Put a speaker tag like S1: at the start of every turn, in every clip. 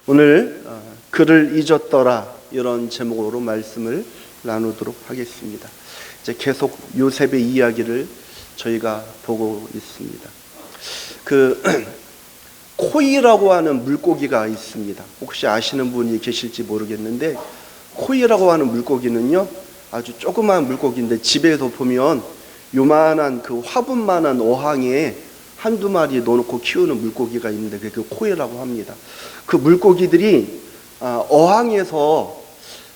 S1: 오늘 그를 잊었더라 이런 제목으로 말씀을 나누도록 하겠습니다. 이제 계속 요셉의 이야기를 저희가 보고 있습니다. 코이라고 하는 물고기가 있습니다. 혹시 아시는 분이 계실지 모르겠는데, 코이라고 하는 물고기는요 아주 조그마한 물고기인데, 집에서 보면 요만한 화분만한 어항에 한두 마리 넣어놓고 키우는 물고기가 있는데 그게 코이라고 합니다. 그 물고기들이 어항에서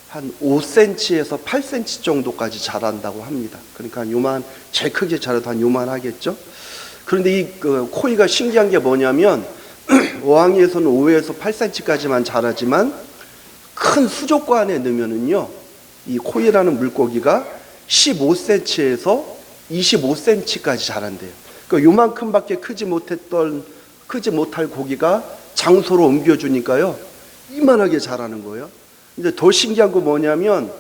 S1: 한 5cm에서 8cm 정도까지 자란다고 합니다. 그러니까 제일 크게 자라도 한 요만하겠죠. 그런데 이 코이가 신기한 게 뭐냐면 어항에서는 5에서 8cm까지만 자라지만 큰 수족관 안에 넣으면은요 이 코이라는 물고기가 15cm에서 25cm까지 자란대요. 그러니까 요만큼밖에 크지 못할 고기가 장소로 옮겨주니까요 이만하게 자라는 거예요. 근데 더 신기한 거 뭐냐면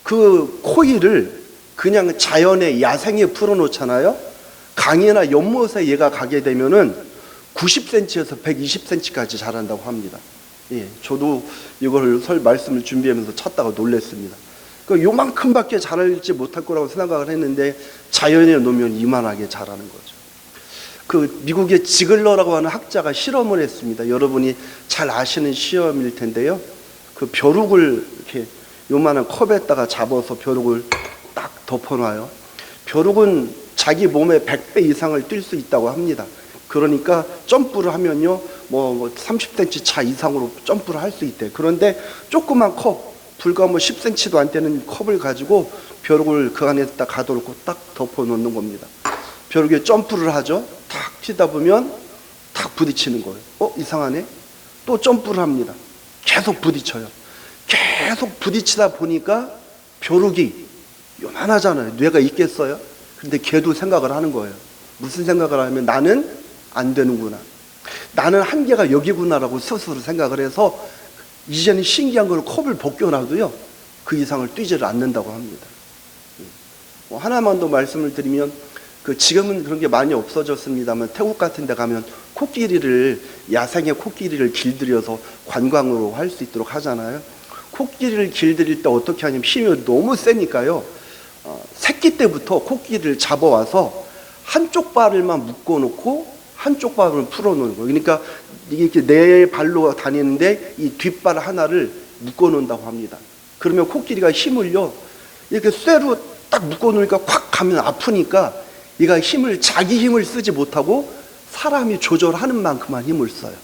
S1: 그 코이를 그냥 자연의 야생에 풀어놓잖아요. 강이나 연못에 얘가 가게 되면은 90cm에서 120cm까지 자란다고 합니다. 예, 저도 이걸 말씀을 준비하면서 찾다가 놀랐습니다. 요만큼밖에 자랄지 못할 거라고 생각을 했는데 자연에 놓으면 이만하게 자라는 거죠. 미국의 지글러라고 하는 학자가 실험을 했습니다. 여러분이 잘 아시는 시험일 텐데요. 벼룩을 이렇게 요만한 컵에다가 잡아서 벼룩을 딱 덮어놔요. 벼룩은 자기 몸의 100배 이상을 뛸 수 있다고 합니다. 그러니까 점프를 하면요 30cm 차 이상으로 점프를 할 수 있대요. 그런데 조그만 컵, 불과 10cm도 안 되는 컵을 가지고 벼룩을 그 안에다 가둬놓고 딱 덮어 놓는 겁니다. 벼룩에 점프를 하죠. 탁 튀다 보면 탁 부딪히는 거예요. 이상하네. 또 점프를 합니다. 계속 부딪혀요. 계속 부딪히다 보니까 벼룩이 요만하잖아요. 뇌가 있겠어요? 근데 걔도 생각을 하는 거예요. 무슨 생각을 하면 나는 안 되는구나, 나는 한계가 여기구나라고 스스로 생각을 해서 이제는 신기한 걸 컵을 벗겨놔도요 그 이상을 뛰지를 않는다고 합니다. 하나만 더 말씀을 드리면 지금은 그런 게 많이 없어졌습니다만 태국 같은 데 가면 야생의 코끼리를 길들여서 관광으로 할 수 있도록 하잖아요. 코끼리를 길들일 때 어떻게 하냐면 힘이 너무 세니까요 새끼 때부터 코끼리를 잡아와서 한쪽 발을만 묶어놓고 한쪽 발을 풀어놓는 거예요. 그러니까 이게 네 발로 다니는데 이 뒷발 하나를 묶어놓는다고 합니다. 그러면 코끼리가 힘을요 이렇게 쇠로 딱 묶어놓으니까 콱 가면 아프니까 얘가 자기 힘을 쓰지 못하고 사람이 조절하는 만큼만 힘을 써요.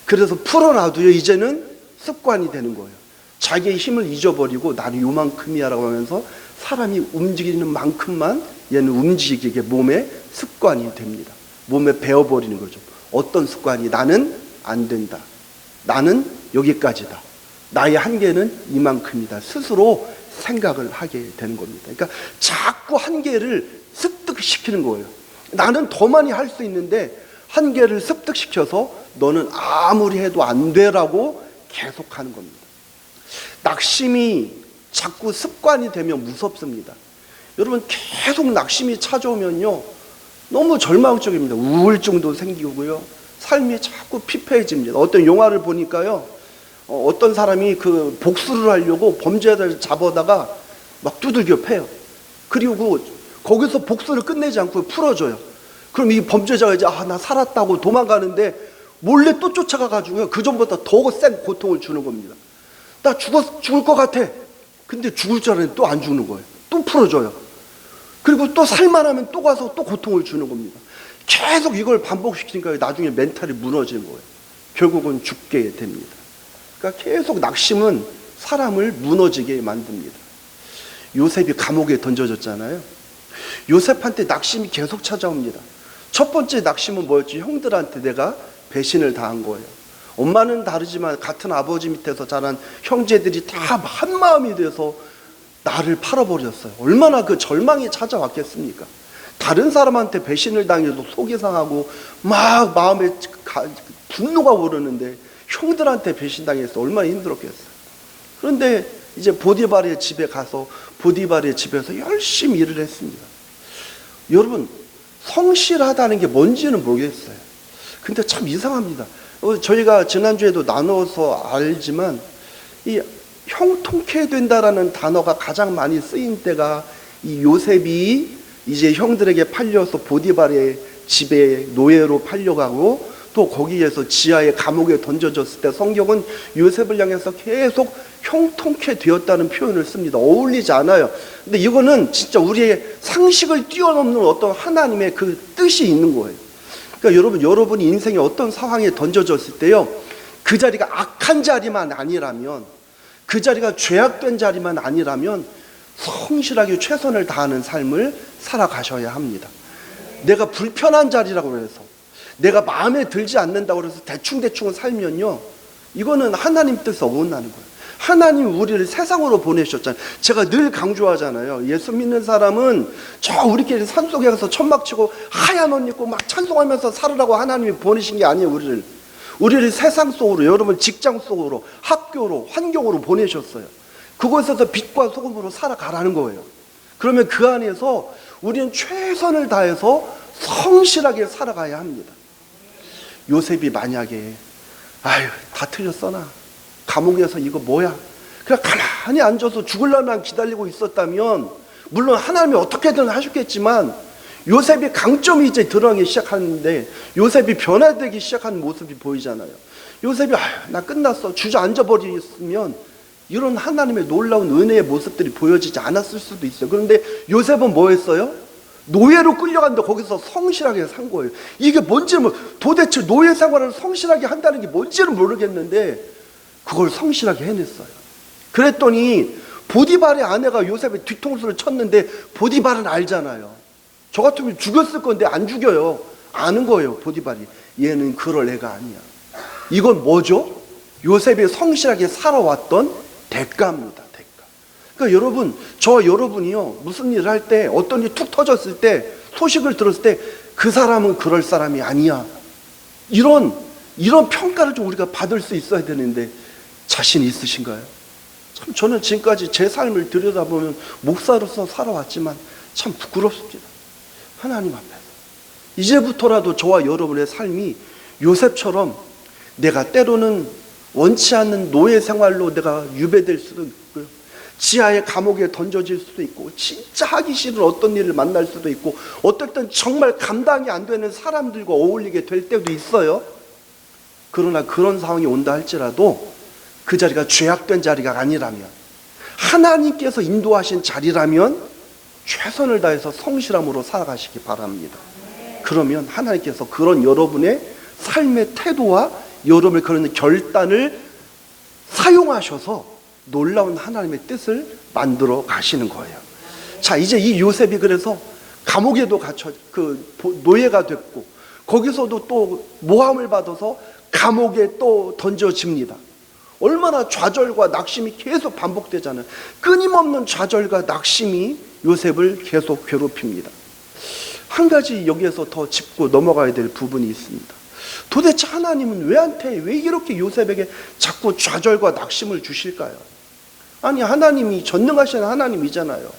S1: 그래서 풀어놔도요 이제는 습관이 되는 거예요. 자기의 힘을 잊어버리고 나는 요만큼이야라고 하면서 사람이 움직이는 만큼만 얘는 움직이게 몸에 습관이 됩니다. 몸에 배어버리는 거죠. 어떤 습관이? 나는 안 된다, 나는 여기까지다, 나의 한계는 이만큼이다 스스로 생각을 하게 되는 겁니다. 그러니까 자꾸 한계를 습득시키는 거예요. 나는 더 많이 할 수 있는데 한계를 습득시켜서 너는 아무리 해도 안 돼라고 계속하는 겁니다. 낙심이 자꾸 습관이 되면 무섭습니다. 여러분 계속 낙심이 찾아오면요 너무 절망적입니다. 우울증도 생기고요 삶이 자꾸 피폐해집니다. 어떤 영화를 보니까요 어떤 사람이 복수를 하려고 범죄자를 잡아다가 막 두들겨 패요. 그리고 거기서 복수를 끝내지 않고 풀어줘요. 그럼 이 범죄자가 이제 나 살았다고 도망가는데 몰래 또 쫓아가가지고요 그 전보다 더 센 고통을 주는 겁니다. 나 죽을 것 같아. 근데 죽을 줄 알았는데 또 안 죽는 거예요. 또 풀어줘요. 그리고 또 살만하면 또 가서 또 고통을 주는 겁니다. 계속 이걸 반복시키니까 나중에 멘탈이 무너지는 거예요. 결국은 죽게 됩니다. 그러니까 계속 낙심은 사람을 무너지게 만듭니다. 요셉이 감옥에 던져졌잖아요. 요셉한테 낙심이 계속 찾아옵니다. 첫 번째 낙심은 뭐였지? 형들한테 내가 배신을 당한 거예요. 엄마는 다르지만 같은 아버지 밑에서 자란 형제들이 다 한마음이 돼서 나를 팔아버렸어요. 얼마나 절망이 찾아왔겠습니까? 다른 사람한테 배신을 당해도 속이 상하고 막 마음에 분노가 오르는데 형들한테 배신당해서 얼마나 힘들었겠어요. 그런데 이제 보디발의 집에 가서 보디발의 집에서 열심히 일을 했습니다. 여러분 성실하다는 게 뭔지는 모르겠어요. 근데 참 이상합니다. 저희가 지난주에도 나눠서 알지만 이 형통케 된다라는 단어가 가장 많이 쓰인 때가 이 요셉이 이제 형들에게 팔려서 보디발의 집에 노예로 팔려가고 또 거기에서 지하의 감옥에 던져졌을 때 성경은 요셉을 향해서 계속 형통케 되었다는 표현을 씁니다. 어울리지 않아요. 근데 이거는 진짜 우리의 상식을 뛰어넘는 어떤 하나님의 그 뜻이 있는 거예요. 그러니까 여러분이 인생의 어떤 상황에 던져졌을 때요, 그 자리가 악한 자리만 아니라면, 그 자리가 죄악된 자리만 아니라면 성실하게 최선을 다하는 삶을 살아가셔야 합니다. 내가 불편한 자리라고 해서, 내가 마음에 들지 않는다고 해서 대충 살면요, 이거는 하나님 뜻을 어긋나는 거예요. 하나님 우리를 세상으로 보내셨잖아요. 제가 늘 강조하잖아요. 예수 믿는 사람은 저 우리끼리 산속에 가서 천막 치고 하얀 옷 입고 막 찬송하면서 살으라고 하나님이 보내신 게 아니에요. 우리를 세상 속으로, 여러분 직장 속으로, 학교로, 환경으로 보내셨어요. 그곳에서 빛과 소금으로 살아가라는 거예요. 그러면 그 안에서 우리는 최선을 다해서 성실하게 살아가야 합니다. 요셉이 만약에 아유 다 틀렸어 나 감옥에서 이거 뭐야 그냥 가만히 앉아서 죽을라면 기다리고 있었다면 물론 하나님이 어떻게든 하셨겠지만 요셉의 강점이 이제 드러나기 시작하는데 요셉이 변화되기 시작하는 모습이 보이잖아요. 요셉이 아유 나 끝났어 주저앉아 버렸으면 이런 하나님의 놀라운 은혜의 모습들이 보여지지 않았을 수도 있어요. 그런데 요셉은 뭐 했어요? 노예로 끌려갔는데 거기서 성실하게 산 거예요. 이게 뭔지는 도대체 노예 생활을 성실하게 한다는 게 뭔지는 모르겠는데 그걸 성실하게 해냈어요. 그랬더니 보디발의 아내가 요셉의 뒤통수를 쳤는데 보디발은 알잖아요. 저 같으면 죽였을 건데 안 죽여요. 아는 거예요. 보디발이 얘는 그럴 애가 아니야. 이건 뭐죠? 요셉이 성실하게 살아왔던 대가입니다. 대가. 그러니까 여러분, 저와 여러분이요 무슨 일을 할 때 어떤 일이 툭 터졌을 때 소식을 들었을 때 그 사람은 그럴 사람이 아니야, 이런 평가를 좀 우리가 받을 수 있어야 되는데 자신 있으신가요? 참 저는 지금까지 제 삶을 들여다보면 목사로서 살아왔지만 참 부끄럽습니다. 하나님 앞에서 이제부터라도 저와 여러분의 삶이 요셉처럼 내가 때로는 원치 않는 노예 생활로 내가 유배될 수도 있고요, 지하의 감옥에 던져질 수도 있고, 진짜 하기 싫은 어떤 일을 만날 수도 있고, 어떨 땐 정말 감당이 안 되는 사람들과 어울리게 될 때도 있어요. 그러나 그런 상황이 온다 할지라도 그 자리가 죄악된 자리가 아니라면, 하나님께서 인도하신 자리라면 최선을 다해서 성실함으로 살아가시기 바랍니다. 그러면 하나님께서 그런 여러분의 삶의 태도와 여러분의 그런 결단을 사용하셔서 놀라운 하나님의 뜻을 만들어 가시는 거예요. 자, 이제 이 요셉이 그래서 감옥에도 갇혀 노예가 됐고, 거기서도 또 모함을 받아서 감옥에 또 던져집니다. 얼마나 좌절과 낙심이 계속 반복되잖아요. 끊임없는 좌절과 낙심이 요셉을 계속 괴롭힙니다. 한 가지 여기에서 더 짚고 넘어가야 될 부분이 있습니다. 도대체 하나님은 왜 이렇게 요셉에게 자꾸 좌절과 낙심을 주실까요? 아니, 하나님이 전능하신 하나님이잖아요.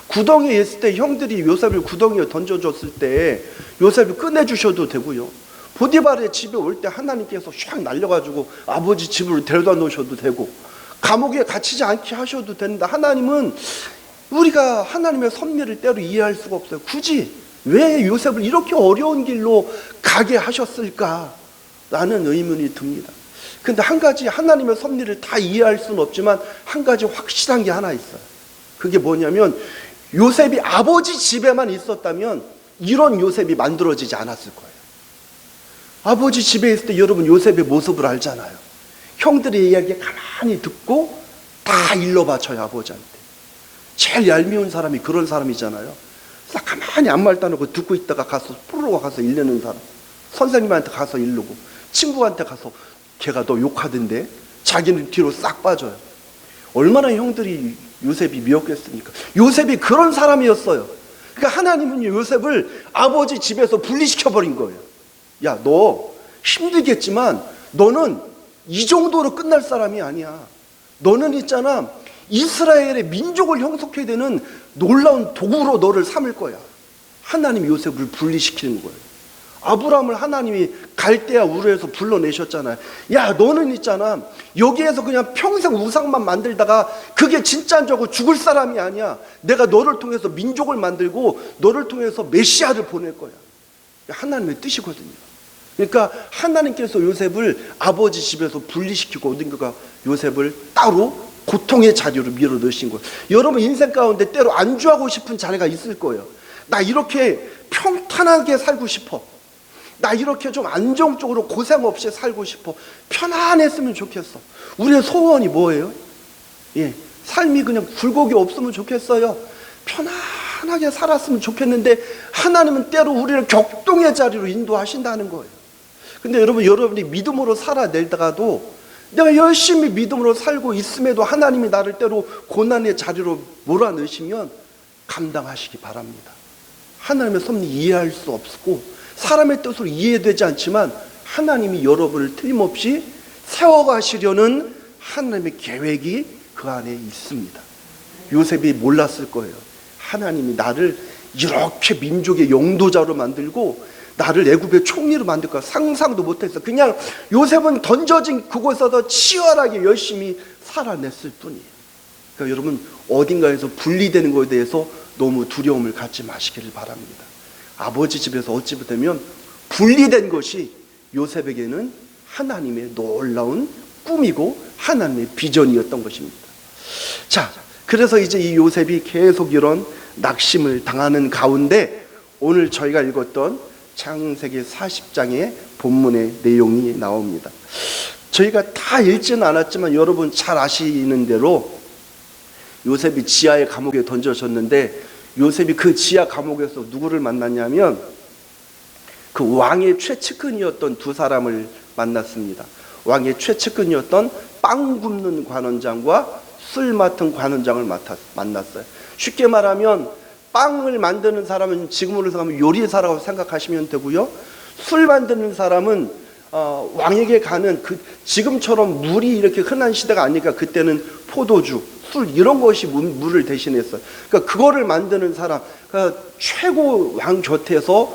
S1: 구덩이에 있을 때 형들이 요셉을 구덩이에 던져줬을 때 요셉을 꺼내주셔도 되고요, 보디발의 집에 올 때 하나님께서 샥 날려가지고 아버지 집으로 데려다 놓으셔도 되고, 감옥에 갇히지 않게 하셔도 되는데 하나님은 우리가 하나님의 섭리를 때로 이해할 수가 없어요. 굳이 왜 요셉을 이렇게 어려운 길로 가게 하셨을까 라는 의문이 듭니다. 근데 한 가지, 하나님의 섭리를 다 이해할 수는 없지만 한 가지 확실한 게 하나 있어요. 그게 뭐냐면 요셉이 아버지 집에만 있었다면 이런 요셉이 만들어지지 않았을 거예요. 아버지 집에 있을 때 여러분 요셉의 모습을 알잖아요. 형들의 이야기 가만히 듣고 다 일러 바쳐요. 아버지한테 제일 얄미운 사람이 그런 사람이잖아요. 싹 가만히 아무 말도 안 하고 듣고 있다가 가서 프로가 가서 일르는 사람, 선생님한테 가서 일르고 친구한테 가서 걔가 너 욕하던데 자기는 뒤로 싹 빠져요. 얼마나 형들이 요셉이 미웠겠습니까? 요셉이 그런 사람이었어요. 그러니까 하나님은 요셉을 아버지 집에서 분리시켜버린 거예요. 야, 너 힘들겠지만 너는 이 정도로 끝날 사람이 아니야. 너는 있잖아, 이스라엘의 민족을 형성해야 되는 놀라운 도구로 너를 삼을 거야. 하나님이 요셉을 분리시키는 거예요. 아브라함을 하나님이 갈대아 우르에서 불러내셨잖아요. 야, 너는 있잖아, 여기에서 그냥 평생 우상만 만들다가 그게 진짜인 줄 알고 죽을 사람이 아니야. 내가 너를 통해서 민족을 만들고 너를 통해서 메시아를 보낼 거야. 하나님의 뜻이거든요. 그러니까 하나님께서 요셉을 아버지 집에서 분리시키고 어딘가가 요셉을 따로 고통의 자리로 밀어넣으신 거예요. 여러분 인생 가운데 때로 안주하고 싶은 자리가 있을 거예요. 나 이렇게 평탄하게 살고 싶어. 나 이렇게 좀 안정적으로 고생 없이 살고 싶어. 편안했으면 좋겠어. 우리의 소원이 뭐예요? 삶이 그냥 굴곡이 없으면 좋겠어요. 편안하게 살았으면 좋겠는데 하나님은 때로 우리를 격동의 자리로 인도하신다는 거예요. 근데 여러분이 믿음으로 살아내다가도 내가 열심히 믿음으로 살고 있음에도 하나님이 나를 때로 고난의 자리로 몰아넣으시면 감당하시기 바랍니다. 하나님의 섭리 이해할 수 없고 사람의 뜻으로 이해되지 않지만 하나님이 여러분을 틀림없이 세워가시려는 하나님의 계획이 그 안에 있습니다. 요셉이 몰랐을 거예요. 하나님이 나를 이렇게 민족의 영도자로 만들고 나를 애굽의 총리로 만들 거야. 상상도 못했어. 그냥 요셉은 던져진 그곳에서 치열하게 열심히 살아냈을 뿐이에요. 그러니까 여러분 어딘가에서 분리되는 것에 대해서 너무 두려움을 갖지 마시기를 바랍니다. 아버지 집에서 어찌 보면 분리된 것이 요셉에게는 하나님의 놀라운 꿈이고 하나님의 비전이었던 것입니다. 자, 그래서 이제 이 요셉이 계속 이런 낙심을 당하는 가운데 오늘 저희가 읽었던 창세기 40장의 본문의 내용이 나옵니다. 저희가 다 읽지는 않았지만 여러분 잘 아시는 대로 요셉이 지하의 감옥에 던져졌는데 요셉이 그 지하 감옥에서 누구를 만났냐면 그 왕의 최측근이었던 두 사람을 만났습니다. 왕의 최측근이었던 빵 굽는 관원장과 술 맡은 관원장을 만났어요. 쉽게 말하면 빵을 만드는 사람은 지금으로 생각하면 요리사라고 생각하시면 되고요. 술 만드는 사람은 왕에게 가는 지금처럼 물이 이렇게 흔한 시대가 아니니까 그때는 포도주, 술 이런 것이 물을 대신했어요. 그러니까 그거를 만드는 사람, 그러니까 최고 왕 곁에서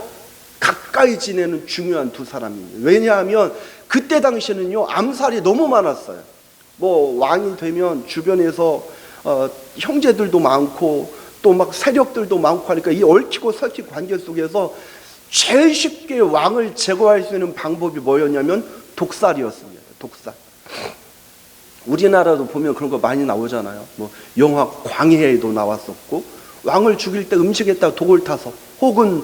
S1: 가까이 지내는 중요한 두 사람입니다. 왜냐하면 그때 당시에는요 암살이 너무 많았어요. 뭐 왕이 되면 주변에서 형제들도 많고 또 막 세력들도 많고 하니까 이 얽히고 설킨 관계 속에서 제일 쉽게 왕을 제거할 수 있는 방법이 뭐였냐면 독살이었습니다. 독살. 우리나라도 보면 그런 거 많이 나오잖아요. 뭐 영화 광해에도 나왔었고 왕을 죽일 때 음식에다가 독을 타서 혹은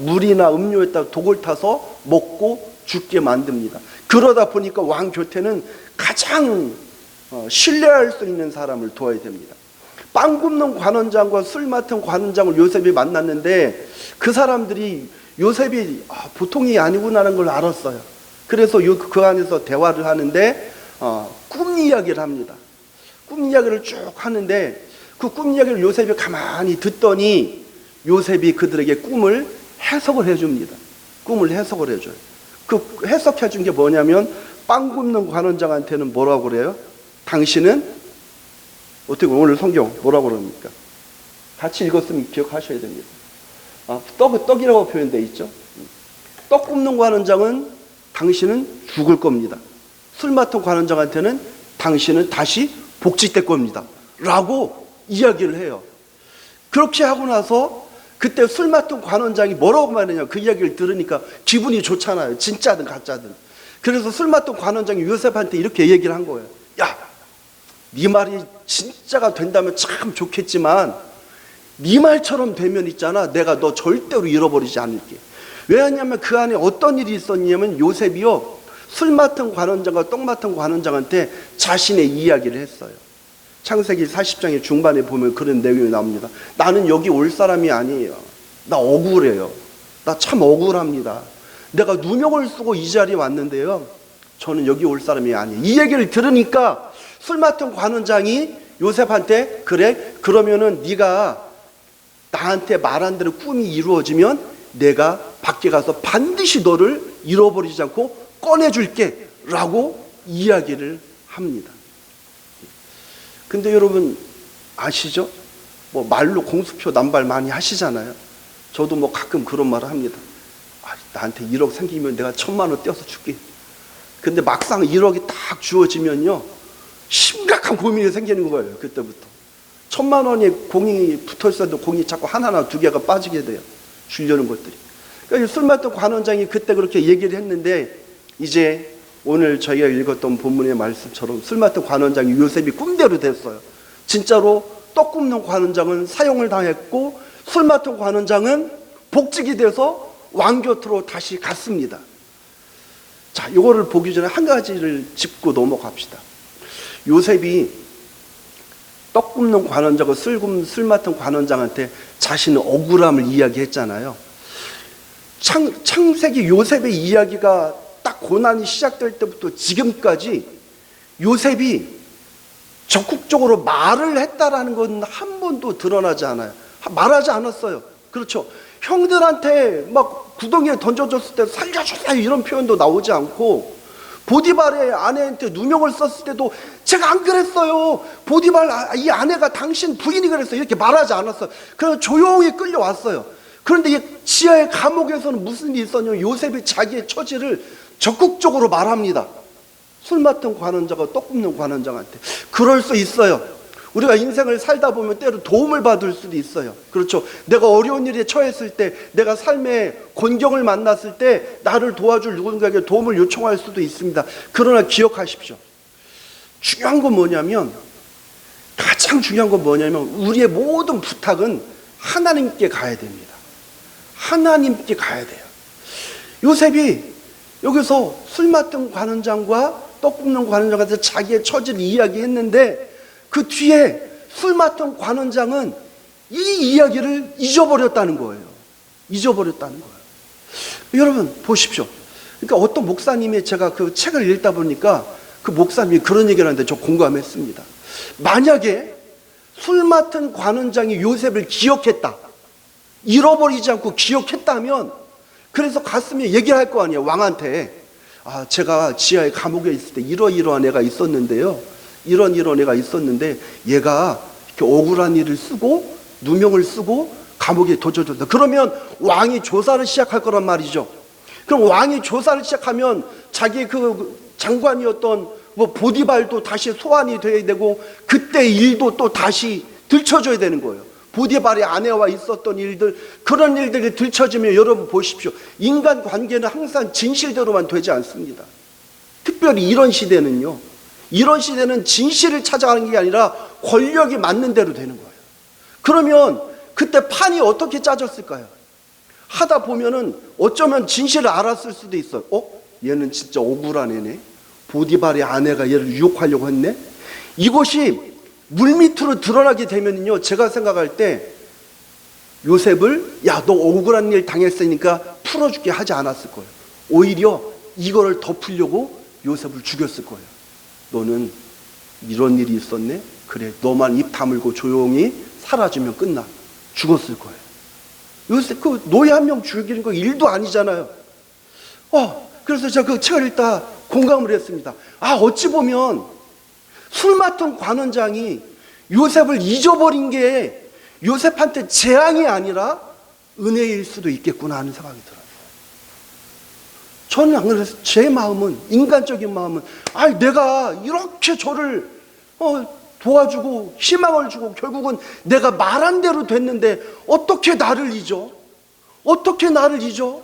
S1: 물이나 음료에다가 독을 타서 먹고 죽게 만듭니다. 그러다 보니까 왕 곁에는 가장 신뢰할 수 있는 사람을 둬야 됩니다. 빵 굽는 관원장과 술 맡은 관원장을 요셉이 만났는데 그 사람들이 요셉이 보통이 아니구나라는 걸 알았어요. 그래서 그 안에서 대화를 하는데 꿈 이야기를 합니다. 꿈 이야기를 쭉 하는데 그 꿈 이야기를 요셉이 가만히 듣더니 요셉이 그들에게 꿈을 해석을 해줍니다. 꿈을 해석을 해줘요. 그 해석해 준 게 뭐냐면 빵 굽는 관원장한테는 뭐라고 그래요? 당신은 어떻게 오늘 성경 뭐라고 그럽니까? 같이 읽었으면 기억하셔야 됩니다. 떡이라고 표현되어 있죠. 떡 굽는 관원장은 당신은 죽을 겁니다. 술 맡은 관원장한테는 당신은 다시 복직될 겁니다. 라고 이야기를 해요. 그렇게 하고 나서 그때 술 맡은 관원장이 뭐라고 말하냐, 그 이야기를 들으니까 기분이 좋잖아요. 진짜든 가짜든. 그래서 술 맡은 관원장이 요셉한테 이렇게 얘기를 한 거예요. 야, 네 말이 진짜가 된다면 참 좋겠지만 네 말처럼 되면 있잖아, 내가 너 절대로 잃어버리지 않을게. 왜냐하면 그 안에 어떤 일이 있었냐면 요셉이요 술 맡은 관원장과 떡 맡은 관원장한테 자신의 이야기를 했어요. 창세기 40장의 중반에 보면 그런 내용이 나옵니다. 나는 여기 올 사람이 아니에요. 나 억울해요. 나 참 억울합니다. 내가 누명을 쓰고 이 자리에 왔는데요 저는 여기 올 사람이 아니에요. 이 얘기를 들으니까 술 맡은 관원장이 요셉한테 그래? 그러면은 네가 나한테 말한 대로 꿈이 이루어지면 내가 밖에 가서 반드시 너를 잃어버리지 않고 꺼내줄게 라고 이야기를 합니다. 근데 여러분 아시죠? 뭐 말로 공수표 남발 많이 하시잖아요. 저도 뭐 가끔 그런 말을 합니다. 나한테 1억 생기면 내가 1,000만 원 떼어서 줄게. 근데 막상 1억이 딱 주어지면요, 심각한 고민이 생기는 거예요. 그때부터 1,000만 원이 공이 붙어 있어도 공이 자꾸 하나나 두 개가 빠지게 돼요. 주려는 것들이. 그러니까 술 맡던 관원장이 그때 그렇게 얘기를 했는데, 이제 오늘 저희가 읽었던 본문의 말씀처럼 술 맡던 관원장이 요셉이 꿈대로 됐어요. 진짜로 떡 굽는 관원장은 사형을 당했고, 술 맡던 관원장은 복직이 돼서 왕 곁으로 다시 갔습니다. 자, 이거를 보기 전에 한 가지를 짚고 넘어갑시다. 요셉이 떡 굽는 관원장과 술 맡은 관원장한테 자신의 억울함을 이야기했잖아요. 창세기 요셉의 이야기가 딱 고난이 시작될 때부터 지금까지 요셉이 적극적으로 말을 했다라는 건 한 번도 드러나지 않아요. 말하지 않았어요. 그렇죠. 형들한테 막 구덩이에 던져줬을 때 살려주세요 이런 표현도 나오지 않고, 보디발의 아내한테 누명을 썼을 때도 제가 안 그랬어요, 보디발 이 아내가 당신 부인이 그랬어요, 이렇게 말하지 않았어요. 그냥 조용히 끌려왔어요. 그런데 이 지하의 감옥에서는 무슨 일이 있었냐면 요셉이 자기의 처지를 적극적으로 말합니다. 술 맡은 관원자가 떡 굽는 관원장한테. 그럴 수 있어요. 우리가 인생을 살다 보면 때로 도움을 받을 수도 있어요. 그렇죠. 내가 어려운 일에 처했을 때, 내가 삶의 곤경을 만났을 때 나를 도와줄 누군가에게 도움을 요청할 수도 있습니다. 그러나 기억하십시오. 중요한 건 뭐냐면, 가장 중요한 건 뭐냐면 우리의 모든 부탁은 하나님께 가야 됩니다. 하나님께 가야 돼요. 요셉이 여기서 술 맡은 관원장과 떡 굽는 관원장한테 자기의 처지를 이야기했는데, 그 뒤에 술 맡은 관원장은 이 이야기를 잊어버렸다는 거예요. 잊어버렸다는 거예요. 여러분 보십시오. 그러니까 어떤 목사님이, 제가 그 책을 읽다 보니까 그 목사님이 그런 얘기를 하는데 저 공감했습니다. 만약에 술 맡은 관원장이 요셉을 기억했다, 잃어버리지 않고 기억했다면, 그래서 갔으면 얘기를 할 거 아니에요. 왕한테. 제가 지하의 감옥에 있을 때 이러이러한 애가 있었는데요, 이런 애가 있었는데 얘가 이렇게 억울한 일을 쓰고 누명을 쓰고 감옥에 던져줬다. 그러면 왕이 조사를 시작할 거란 말이죠. 그럼 왕이 조사를 시작하면 자기 그 장관이었던 보디발도 다시 소환이 돼야 되고, 그때 일도 또 다시 들춰줘야 되는 거예요. 보디발의 아내와 있었던 일들, 그런 일들이 들춰지면 여러분 보십시오. 인간 관계는 항상 진실대로만 되지 않습니다. 특별히 이런 시대는요, 이런 시대는 진실을 찾아가는 게 아니라 권력이 맞는 대로 되는 거예요. 그러면 그때 판이 어떻게 짜졌을까요? 하다 보면은 어쩌면 진실을 알았을 수도 있어요. 얘는 진짜 억울한 애네, 보디발의 아내가 얘를 유혹하려고 했네. 이것이 물밑으로 드러나게 되면요, 제가 생각할 때 요셉을 야, 너 억울한 일 당했으니까 풀어줄게 하지 않았을 거예요. 오히려 이거를 덮으려고 요셉을 죽였을 거예요. 너는 이런 일이 있었네? 그래, 너만 입 다물고 조용히 사라지면 끝나. 죽었을 거예요. 요셉 그 노예 한 명 죽이는 거 일도 아니잖아요. 그래서 제가 그 책을 읽다 공감을 했습니다. 어찌 보면 술 맡은 관원장이 요셉을 잊어버린 게 요셉한테 재앙이 아니라 은혜일 수도 있겠구나 하는 생각이 들어요. 저는 안 그래서 제 마음은, 인간적인 마음은, 내가 이렇게 저를 도와주고 희망을 주고 결국은 내가 말한 대로 됐는데 어떻게 나를 잊어? 어떻게 나를 잊어?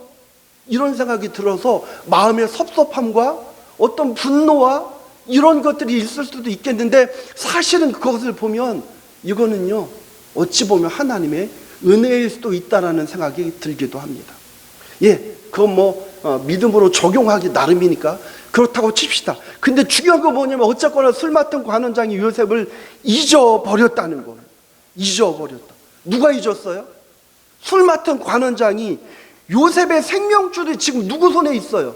S1: 이런 생각이 들어서 마음의 섭섭함과 어떤 분노와 이런 것들이 있을 수도 있겠는데, 사실은 그것을 보면 이거는요, 어찌 보면 하나님의 은혜일 수도 있다라는 생각이 들기도 합니다. 그건 믿음으로 적용하기 나름이니까 그렇다고 칩시다. 근데 중요한 거 뭐냐면 어쨌거나 술 맡은 관원장이 요셉을 잊어버렸다는 거예요. 잊어버렸다. 누가 잊었어요? 술 맡은 관원장이 요셉의 생명줄이 지금 누구 손에 있어요?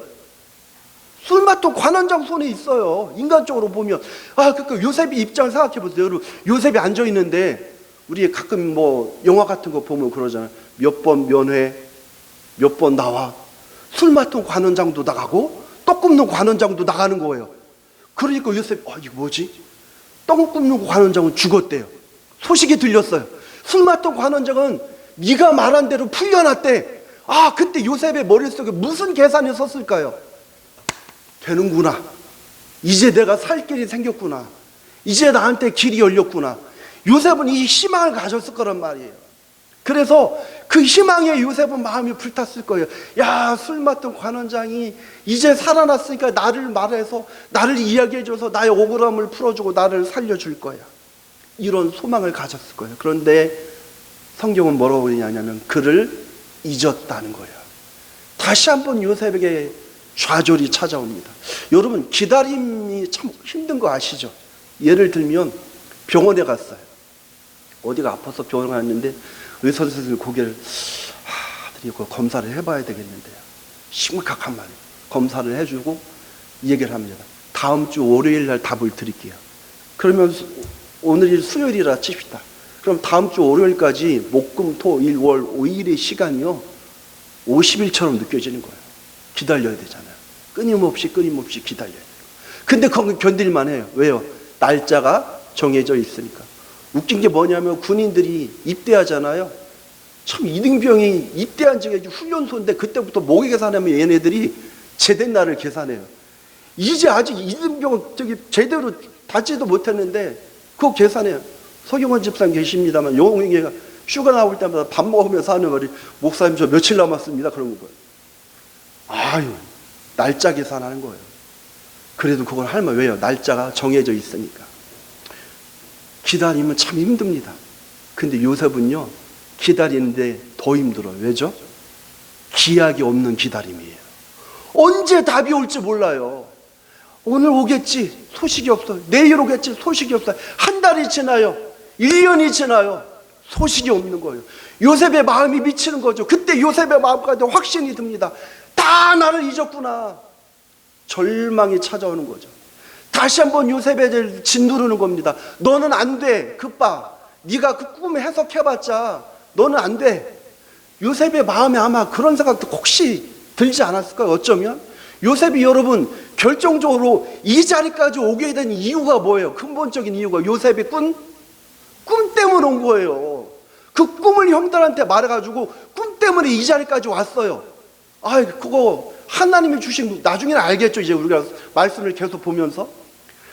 S1: 술 맡은 관원장 손에 있어요. 인간적으로 보면. 그러니까 요셉의 입장을 생각해 보세요. 여러분, 요셉이 앉아 있는데 우리 가끔 영화 같은 거 보면 그러잖아요. 몇 번 면회, 몇 번 나와. 술 맡은 관원장도 나가고 떡 굽는 관원장도 나가는 거예요. 그러니까 요셉, 이거 뭐지? 떡 굽는 관원장은 죽었대요. 소식이 들렸어요. 술 맡은 관원장은 네가 말한 대로 풀려났대. 그때 요셉의 머릿속에 무슨 계산이 섰을까요? 되는구나. 이제 내가 살 길이 생겼구나. 이제 나한테 길이 열렸구나. 요셉은 이 희망을 가졌을 거란 말이에요. 그래서 그 희망에 요셉은 마음이 불탔을 거예요. 야, 술 맡던 관원장이 이제 살아났으니까 나를 말해서, 나를 이야기해줘서 나의 억울함을 풀어주고 나를 살려줄 거야. 이런 소망을 가졌을 거예요. 그런데 성경은 뭐라고 그러냐면 그를 잊었다는 거예요. 다시 한번 요셉에게 좌절이 찾아옵니다. 여러분, 기다림이 참 힘든 거 아시죠? 예를 들면 병원에 갔어요. 어디가 아파서 병원에 갔는데 의사 선생님이 고개를 들이고 검사를 해봐야 되겠는데요. 심각한 말이에요. 검사를 해주고 얘기를 합니다. 다음 주 월요일 날 답을 드릴게요. 그러면 오늘이 수요일이라 칩시다. 그럼 다음 주 월요일까지 목금토일 월 5일의 시간이요 50일처럼 느껴지는 거예요. 기다려야 되잖아요. 끊임없이 기다려야 돼요. 근데 그건 견딜만 해요. 왜요? 날짜가 정해져 있으니까. 웃긴 게 뭐냐면 군인들이 입대하잖아요. 참 이등병이 입대한 지가 훈련소인데 그때부터 뭐게 계산하면 얘네들이 제대 날을 계산해요. 이제 아직 이등병 제대로 닫지도 못했는데 그거 계산해요. 서경원 집사님 계십니다만 용이가 휴가 나올 때마다 밥 먹으면서 하는 말이 목사님 저 며칠 남았습니다. 그런 거예요. 날짜 계산하는 거예요. 그래도 그걸 하면 왜요? 날짜가 정해져 있으니까. 기다리면 참 힘듭니다. 근데 요셉은요 기다리는데 더 힘들어요. 왜죠? 기약이 없는 기다림이에요. 언제 답이 올지 몰라요. 오늘 오겠지 소식이 없어요. 내일 오겠지 소식이 없어요. 한 달이 지나요. 1년이 지나요. 소식이 없는 거예요. 요셉의 마음이 미치는 거죠. 그때 요셉의 마음까지 확신이 듭니다. 다 나를 잊었구나. 절망이 찾아오는 거죠. 다시 한번 요셉을 짓누르는 겁니다. 너는 안 돼. 그빠. 네가 그 꿈을 해석해봤자 너는 안 돼. 요셉의 마음에 아마 그런 생각도 혹시 들지 않았을까요? 어쩌면 요셉이 여러분 결정적으로 이 자리까지 오게 된 이유가 뭐예요? 근본적인 이유가 요셉의 꿈 때문에 온 거예요. 그 꿈을 형들한테 말해가지고 꿈 때문에 이 자리까지 왔어요. 그거 하나님이 주신, 나중에는 알겠죠. 이제 우리가 말씀을 계속 보면서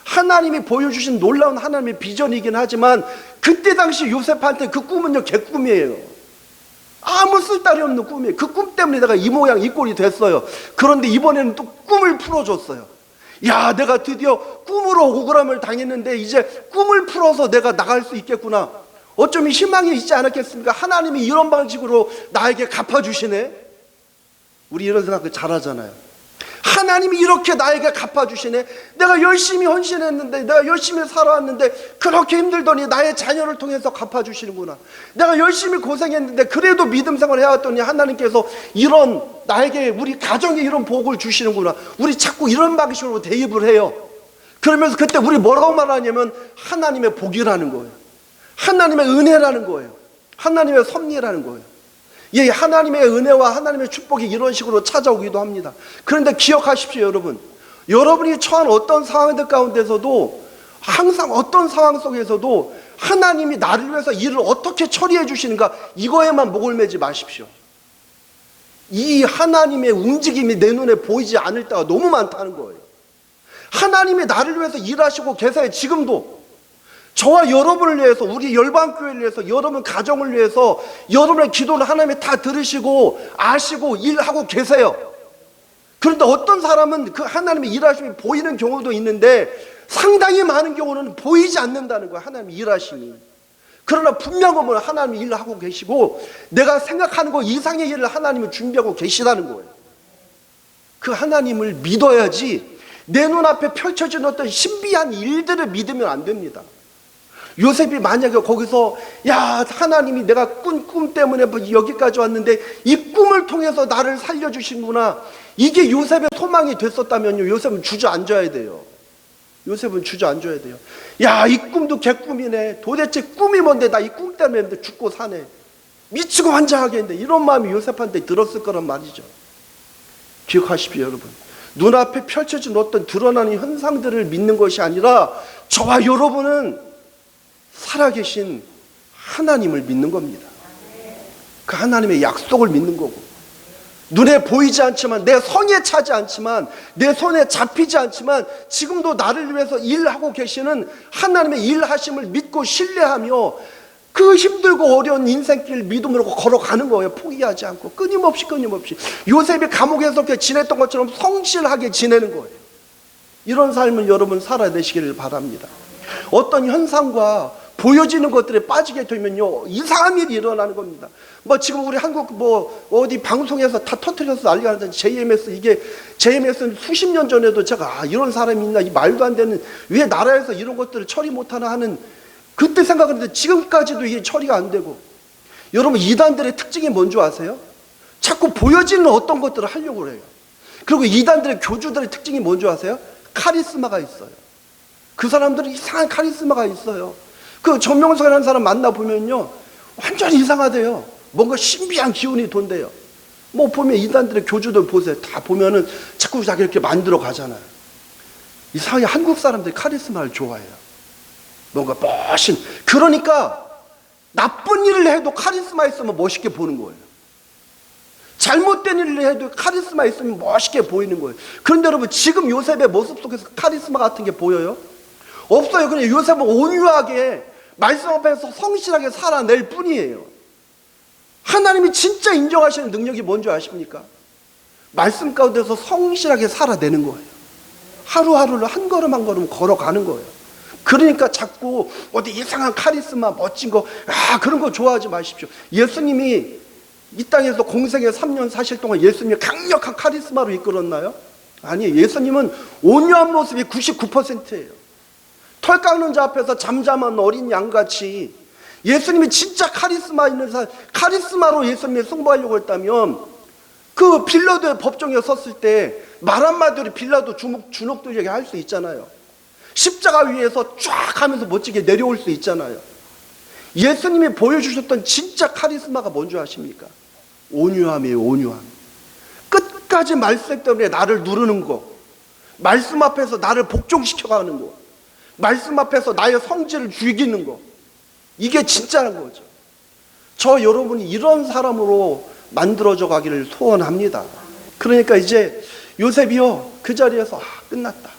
S1: 하나님이 보여주신 놀라운 하나님의 비전이긴 하지만 그때 당시 요셉한테 그 꿈은요 개꿈이에요. 아무 쓸데리 없는 꿈이에요. 그 꿈 때문에 내가 이 모양 이 꼴이 됐어요. 그런데 이번에는 또 꿈을 풀어줬어요. 야, 내가 드디어 꿈으로 억울함을 당했는데 이제 꿈을 풀어서 내가 나갈 수 있겠구나. 어쩌면 희망이 있지 않았겠습니까? 하나님이 이런 방식으로 나에게 갚아주시네. 우리 이런 생각 잘하잖아요. 하나님이 이렇게 나에게 갚아주시네. 내가 열심히 헌신했는데, 내가 열심히 살아왔는데 그렇게 힘들더니 나의 자녀를 통해서 갚아주시는구나. 내가 열심히 고생했는데 그래도 믿음 생활을 해왔더니 하나님께서 이런 나에게 우리 가정에 이런 복을 주시는구나. 우리 자꾸 이런 방식으로 대입을 해요. 그러면서 그때 우리 뭐라고 말하냐면 하나님의 복이라는 거예요. 하나님의 은혜라는 거예요. 하나님의 섭리라는 거예요. 예, 하나님의 은혜와 하나님의 축복이 이런 식으로 찾아오기도 합니다. 그런데 기억하십시오, 여러분. 여러분이 처한 어떤 상황들 가운데서도 항상 어떤 상황 속에서도 하나님이 나를 위해서 일을 어떻게 처리해 주시는가 이거에만 목을 매지 마십시오. 이 하나님의 움직임이 내 눈에 보이지 않을 때가 너무 많다는 거예요. 하나님이 나를 위해서 일하시고 계세요. 지금도. 저와 여러분을 위해서, 우리 열방교회를 위해서, 여러분 가정을 위해서 여러분의 기도를 하나님이 다 들으시고 아시고 일하고 계세요. 그런데 어떤 사람은 그 하나님의 일하심이 보이는 경우도 있는데 상당히 많은 경우는 보이지 않는다는 거예요. 하나님의 일하심이. 그러나 분명하면 하나님이 일을 하고 계시고 내가 생각하는 것 이상의 일을 하나님이 준비하고 계시다는 거예요. 그 하나님을 믿어야지 내 눈앞에 펼쳐진 어떤 신비한 일들을 믿으면 안 됩니다. 요셉이 만약에 거기서 야, 하나님이 내가 꾼 꿈 때문에 여기까지 왔는데 이 꿈을 통해서 나를 살려주시는구나, 이게 요셉의 소망이 됐었다면요, 요셉은 주저앉아야 돼요. 요셉은 주저앉아야 돼요. 야, 이 꿈도 개꿈이네. 도대체 꿈이 뭔데 나 이 꿈 때문에 죽고 사네. 미치고 환장하겠는데, 이런 마음이 요셉한테 들었을 거란 말이죠. 기억하십시오, 여러분. 눈앞에 펼쳐진 어떤 드러나는 현상들을 믿는 것이 아니라 저와 여러분은 살아계신 하나님을 믿는 겁니다. 그 하나님의 약속을 믿는 거고 눈에 보이지 않지만, 내 성에 차지 않지만, 내 손에 잡히지 않지만 지금도 나를 위해서 일하고 계시는 하나님의 일하심을 믿고 신뢰하며 그 힘들고 어려운 인생길 믿음으로 걸어가는 거예요. 포기하지 않고 끊임없이 요셉이 감옥에서 이렇게 지냈던 것처럼 성실하게 지내는 거예요. 이런 삶을 여러분 살아내시기를 바랍니다. 어떤 현상과 보여지는 것들에 빠지게 되면요, 이상한 일이 일어나는 겁니다. 뭐 지금 우리 한국 뭐 어디 방송에서 다 터뜨려서 난리가 나는데, JMS는 수십 년 전에도 제가 이런 사람이 있나, 이 말도 안 되는, 왜 나라에서 이런 것들을 처리 못하나 하는, 그때 생각했는데 지금까지도 이게 처리가 안 되고. 여러분, 이단들의 특징이 뭔지 아세요? 자꾸 보여지는 어떤 것들을 하려고 해요. 그리고 이단들의 교주들의 특징이 뭔지 아세요? 카리스마가 있어요. 그 사람들은 이상한 카리스마가 있어요. 그 전명석이라는 사람 만나보면요, 완전히 이상하대요. 뭔가 신비한 기운이 돈대요. 뭐 보면 이단들의 교주들 보세요. 다 보면은 자꾸 자기 이렇게 만들어 가잖아요. 이상하게 한국 사람들이 카리스마를 좋아해요. 뭔가 멋진. 그러니까 나쁜 일을 해도 카리스마 있으면 멋있게 보는 거예요. 잘못된 일을 해도 카리스마 있으면 멋있게 보이는 거예요. 그런데 여러분, 지금 요셉의 모습 속에서 카리스마 같은 게 보여요? 없어요. 그냥 요셉은 온유하게 말씀 앞에서 성실하게 살아낼 뿐이에요. 하나님이 진짜 인정하시는 능력이 뭔지 아십니까? 말씀 가운데서 성실하게 살아내는 거예요. 하루하루를 한 걸음 한 걸음 걸어가는 거예요. 그러니까 자꾸 어디 이상한 카리스마, 멋진 거, 그런 거 좋아하지 마십시오. 예수님이 이 땅에서 공생애 3년 사실 동안 예수님이 강력한 카리스마로 이끌었나요? 아니에요. 예수님은 온유한 모습이 99%예요. 털 깎는 자 앞에서 잠잠한 어린 양같이, 예수님이 진짜 카리스마 있는 사람, 카리스마로 예수님이 승부하려고 했다면 그 빌라도의 법정에 섰을 때 말 한마디로 빌라도 주눅들게 할 수 있잖아요. 십자가 위에서 쫙 하면서 멋지게 내려올 수 있잖아요. 예수님이 보여주셨던 진짜 카리스마가 뭔지 아십니까? 온유함이에요. 온유함. 끝까지 말씀 때문에 나를 누르는 거, 말씀 앞에서 나를 복종시켜가는 거, 말씀 앞에서 나의 성질을 죽이는 거, 이게 진짜란 거죠. 저 여러분이 이런 사람으로 만들어져 가기를 소원합니다. 그러니까 이제 요셉이요, 그 자리에서 끝났다,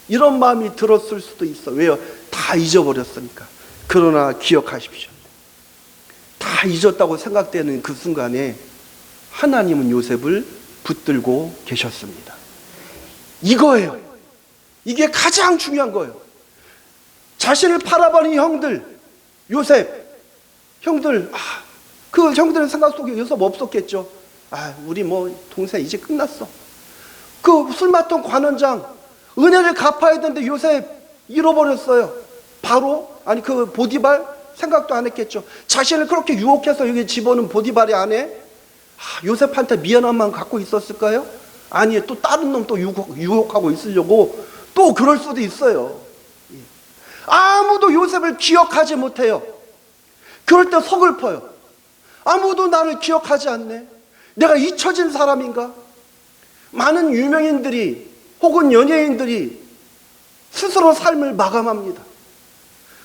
S1: 이런 마음이 들었을 수도 있어. 왜요? 다 잊어버렸으니까. 그러나 기억하십시오. 다 잊었다고 생각되는 그 순간에 하나님은 요셉을 붙들고 계셨습니다. 이거예요. 이게 가장 중요한 거예요. 자신을 팔아버린 형들, 요셉 형들, 그 형들의 생각 속에 요셉 없었겠죠. 우리 뭐 동생 이제 끝났어. 그 술 맡던 관원장 은혜를 갚아야 되는데 요셉 잃어버렸어요. 바로, 아니 그 보디발 생각도 안 했겠죠. 자신을 그렇게 유혹해서 여기 집어넣은 보디발의 아내, 요셉한테 미안한 마음 갖고 있었을까요? 아니에요. 또 다른 놈 또 유혹하고 있으려고 또 그럴 수도 있어요. 아무도 요셉을 기억하지 못해요. 그럴 때 서글퍼요. 아무도 나를 기억하지 않네. 내가 잊혀진 사람인가? 많은 유명인들이 혹은 연예인들이 스스로 삶을 마감합니다.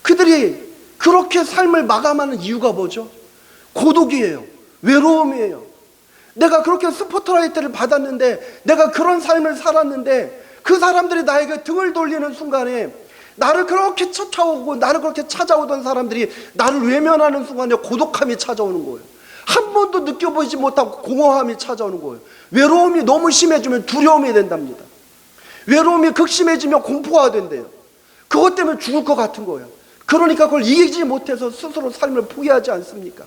S1: 그들이 그렇게 삶을 마감하는 이유가 뭐죠? 고독이에요. 외로움이에요. 내가 그렇게 스포트라이트를 받았는데, 내가 그런 삶을 살았는데, 그 사람들이 나에게 등을 돌리는 순간에, 나를 그렇게 쫓아오고 나를 그렇게 찾아오던 사람들이 나를 외면하는 순간에 고독함이 찾아오는 거예요. 한 번도 느껴보지 못하고 공허함이 찾아오는 거예요. 외로움이 너무 심해지면 두려움이 된답니다. 외로움이 극심해지면 공포가 된대요. 그것 때문에 죽을 것 같은 거예요. 그러니까 그걸 이기지 못해서 스스로 삶을 포기하지 않습니까?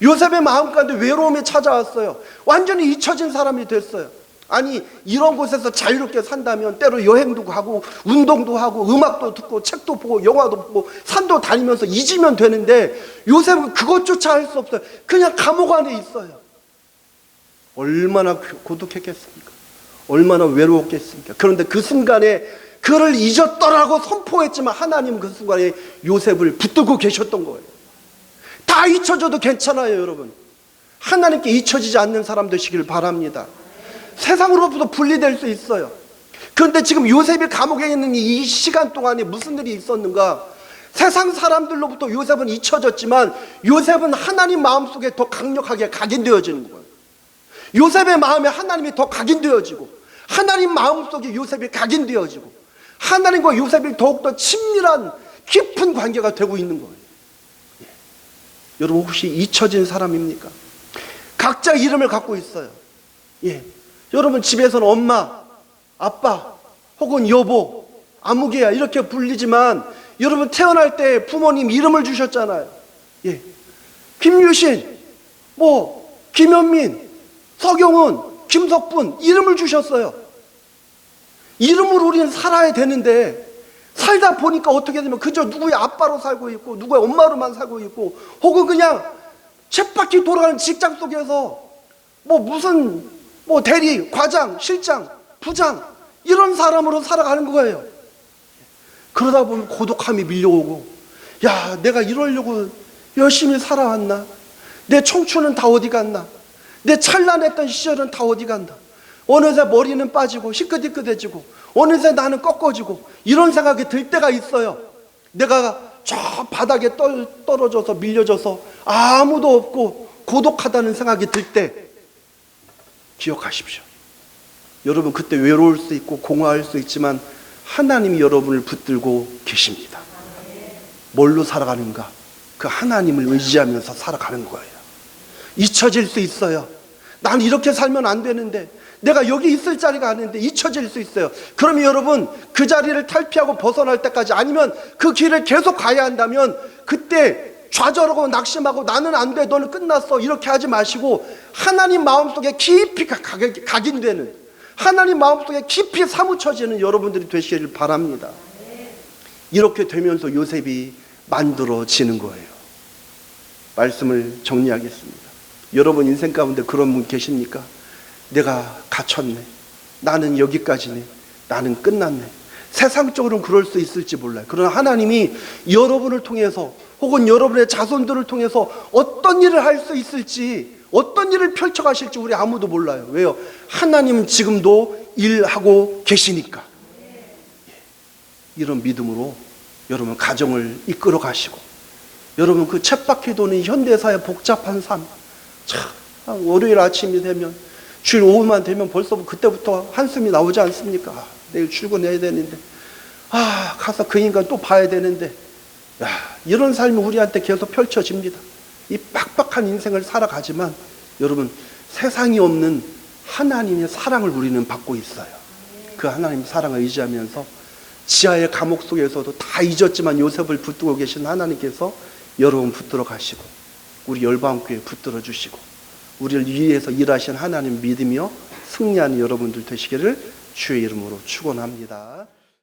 S1: 요셉의 마음 가운데 외로움이 찾아왔어요. 완전히 잊혀진 사람이 됐어요. 아니, 이런 곳에서 자유롭게 산다면 때로 여행도 가고 운동도 하고 음악도 듣고 책도 보고 영화도 보고 산도 다니면서 잊으면 되는데, 요셉은 그것조차 할 수 없어요. 그냥 감옥 안에 있어요. 얼마나 고독했겠습니까? 얼마나 외로웠겠습니까? 그런데 그 순간에 그를 잊었더라고 선포했지만 하나님은 그 순간에 요셉을 붙들고 계셨던 거예요. 다 잊혀져도 괜찮아요, 여러분. 하나님께 잊혀지지 않는 사람 되시길 바랍니다. 세상으로부터 분리될 수 있어요. 그런데 지금 요셉이 감옥에 있는 이 시간 동안에 무슨 일이 있었는가? 세상 사람들로부터 요셉은 잊혀졌지만 요셉은 하나님 마음속에 더 강력하게 각인되어지는 거예요. 요셉의 마음에 하나님이 더 각인되어지고, 하나님 마음속에 요셉이 각인되어지고, 하나님과 요셉이 더욱더 친밀한 깊은 관계가 되고 있는 거예요. 예. 여러분 혹시 잊혀진 사람입니까? 각자 이름을 갖고 있어요. 예. 여러분 집에서는 엄마, 아빠, 혹은 여보, 아무개야 이렇게 불리지만, 여러분 태어날 때 부모님 이름을 주셨잖아요. 예. 김유신, 김현민, 서경은, 김석분 이름을 주셨어요. 이름으로 우리는 살아야 되는데, 살다 보니까 어떻게 되면 그저 누구의 아빠로 살고 있고, 누구의 엄마로만 살고 있고, 혹은 그냥 쳇바퀴 돌아가는 직장 속에서 무슨 대리, 과장, 실장, 부장 이런 사람으로 살아가는 거예요. 그러다 보면 고독함이 밀려오고, 야, 내가 이러려고 열심히 살아왔나? 내 청춘은 다 어디 갔나? 내 찬란했던 시절은 다 어디 간다? 어느새 머리는 빠지고 희끗희끗해지고, 어느새 나는 꺾어지고, 이런 생각이 들 때가 있어요. 내가 저 바닥에 떨어져서 밀려져서 아무도 없고 고독하다는 생각이 들 때 기억하십시오. 여러분 그때 외로울 수 있고 공허할 수 있지만 하나님이 여러분을 붙들고 계십니다. 뭘로 살아가는가? 그 하나님을 의지하면서 살아가는 거예요. 잊혀질 수 있어요. 난 이렇게 살면 안 되는데, 내가 여기 있을 자리가 아닌데 잊혀질 수 있어요. 그러면 여러분 그 자리를 탈피하고 벗어날 때까지, 아니면 그 길을 계속 가야 한다면, 그때 좌절하고 낙심하고 나는 안 돼, 너는 끝났어 이렇게 하지 마시고, 하나님 마음속에 깊이 각인되는, 하나님 마음속에 깊이 사무쳐지는 여러분들이 되시기를 바랍니다. 이렇게 되면서 요셉이 만들어지는 거예요. 말씀을 정리하겠습니다. 여러분 인생 가운데 그런 분 계십니까? 내가 갇혔네, 나는 여기까지네, 나는 끝났네. 세상적으로는 그럴 수 있을지 몰라요. 그러나 하나님이 여러분을 통해서, 혹은 여러분의 자손들을 통해서 어떤 일을 할 수 있을지, 어떤 일을 펼쳐가실지 우리 아무도 몰라요. 왜요? 하나님은 지금도 일하고 계시니까. 이런 믿음으로 여러분 가정을 이끌어 가시고, 여러분 그 쳇바퀴 도는 현대사의 복잡한 삶, 참 월요일 아침이 되면, 주일 오후만 되면 벌써 그때부터 한숨이 나오지 않습니까? 내일 출근해야 되는데, 가서 그 인간 또 봐야 되는데, 이런 삶이 우리한테 계속 펼쳐집니다. 이 빡빡한 인생을 살아가지만 여러분 세상이 없는 하나님의 사랑을 우리는 받고 있어요. 그 하나님의 사랑을 의지하면서 지하의 감옥 속에서도 다 잊었지만 요셉을 붙들고 계신 하나님께서 여러분 붙들어 가시고, 우리 열방교회 붙들어 주시고, 우리를 위해서 일하신 하나님 믿으며 승리하는 여러분들 되시기를 주의 이름으로 축원합니다.